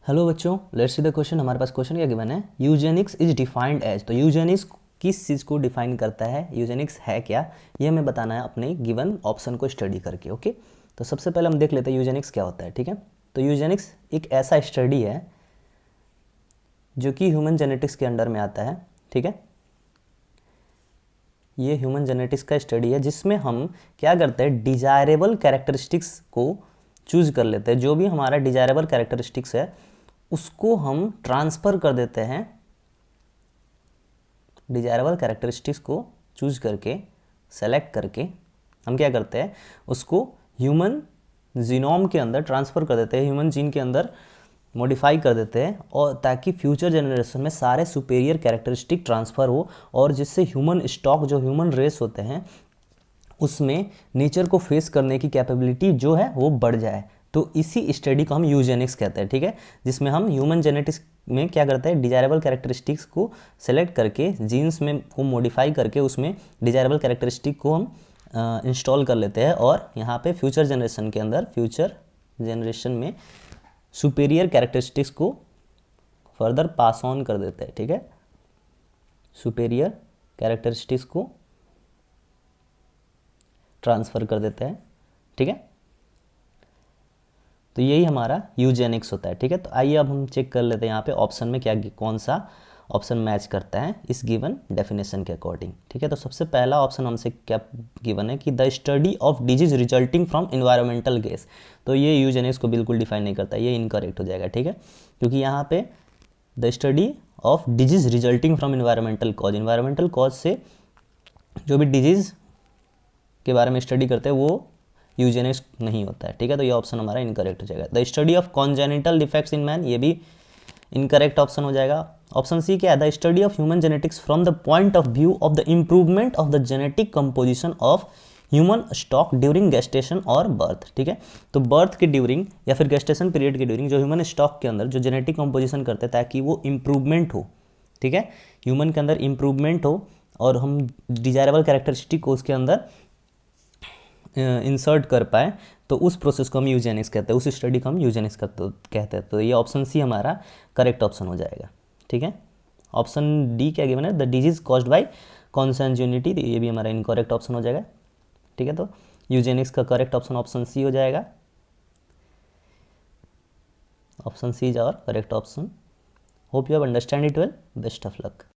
Hello बच्चों, let's see the question. हमारे पास question क्या गिवन है, यूजेनिक्स इज डिफाइंड एज। तो यूजेनिक्स किस चीज़ को डिफाइन करता है, यूजेनिक्स है क्या, ये हमें बताना है अपने गिवन ऑप्शन को स्टडी करके। ओके, तो सबसे पहले हम देख लेते हैं यूजेनिक्स क्या होता है। ठीक है, तो यूजेनिक्स एक ऐसा स्टडी है जो कि ह्यूमन जेनेटिक्स के अंडर में आता है। ठीक है, ये ह्यूमन जेनेटिक्स का स्टडी है जिसमें हम क्या करते हैं, डिजायरेबल कैरेक्टरिस्टिक्स को चूज कर लेते हैं। जो भी हमारा डिजायरेबल कैरेक्टरिस्टिक्स है उसको हम ट्रांसफ़र कर देते हैं। डिजायरेबल कैरेक्टरिस्टिक्स को चूज करके सेलेक्ट करके हम क्या करते हैं, उसको ह्यूमन जीनोम के अंदर ट्रांसफ़र कर देते हैं, ह्यूमन जीन के अंदर मॉडिफाई कर देते हैं, और ताकि फ्यूचर जनरेशन में सारे सुपेरियर कैरेक्टरिस्टिक ट्रांसफ़र हो और जिससे ह्यूमन स्टॉक, जो ह्यूमन रेस होते हैं, उसमें नेचर को फेस करने की कैपेबिलिटी जो है वो बढ़ जाए। तो इसी स्टडी को हम यूजेनिक्स कहते हैं। ठीक है, जिसमें हम ह्यूमन जेनेटिक्स में क्या करते हैं, डिजायरेबल कैरेक्टरिस्टिक्स को सेलेक्ट करके जीन्स में को मॉडिफाई करके उसमें डिजायरेबल कैरेक्टरिस्टिक को हम इंस्टॉल कर लेते हैं, और यहाँ पे फ्यूचर जनरेशन में सुपेरियर कैरेक्टरिस्टिक्स को फर्दर पास ऑन कर देते हैं। ठीक है, सुपेरियर कैरेक्टरिस्टिक्स को ट्रांसफ़र कर देते हैं। ठीक है, तो यही हमारा यूजेनिक्स होता है। ठीक है, तो आइए अब हम चेक कर लेते हैं यहाँ पे ऑप्शन में क्या, कौन सा ऑप्शन मैच करता है इस गिवन डेफिनेशन के अकॉर्डिंग। ठीक है, तो सबसे पहला ऑप्शन हमसे क्या गिवन है कि the study of disease resulting from environmental gas. तो ये यूजेनिक्स को बिल्कुल डिफाइन नहीं करता, ये इनकरेक्ट हो जाएगा। ठीक है, क्योंकि यहाँ पे the study of disease resulting from environmental cause से जो भी डिजीज़ के बारे में स्टडी करते हैं वो यूजेनिक्स नहीं होता है। ठीक है, तो ये ऑप्शन हमारा इनकरेक्ट हो जाएगा। The study of congenital defects in man, ये भी इनकरेक्ट ऑप्शन हो जाएगा। ऑप्शन सी क्या है, the study of human genetics from the point of view of the improvement of the genetic composition of human stock during gestation और birth. ठीक है, तो बर्थ के ड्यूरिंग या फिर गेस्टेशन पीरियड के ड्यूरिंग जो ह्यूमन स्टॉक के अंदर जो जेनेटिक कंपोजिशन करते हैं ताकि वो इम्प्रूवमेंट हो। ठीक है, ह्यूमन के अंदर इम्प्रूवमेंट हो और हम डिजायरेबल कैरेक्टरिस्टिक को उसके अंदर इंसर्ट कर पाए, तो उस प्रोसेस को हम यूजेनिक्स कहते हैं, उस स्टडी को हम यूजेनिक्स कहते हैं। तो ये ऑप्शन सी हमारा करेक्ट ऑप्शन हो जाएगा। ठीक है, ऑप्शन डी क्या गिवन है, द डिजीज कॉज्ड बाय कॉन्सेंजुनिटी, तो ये भी हमारा इनकरेक्ट ऑप्शन हो जाएगा। ठीक है, तो यूजेनिक्स का करेक्ट ऑप्शन ऑप्शन सी हो जाएगा। Option C is our correct option. Hope you have understand it well. Best of luck.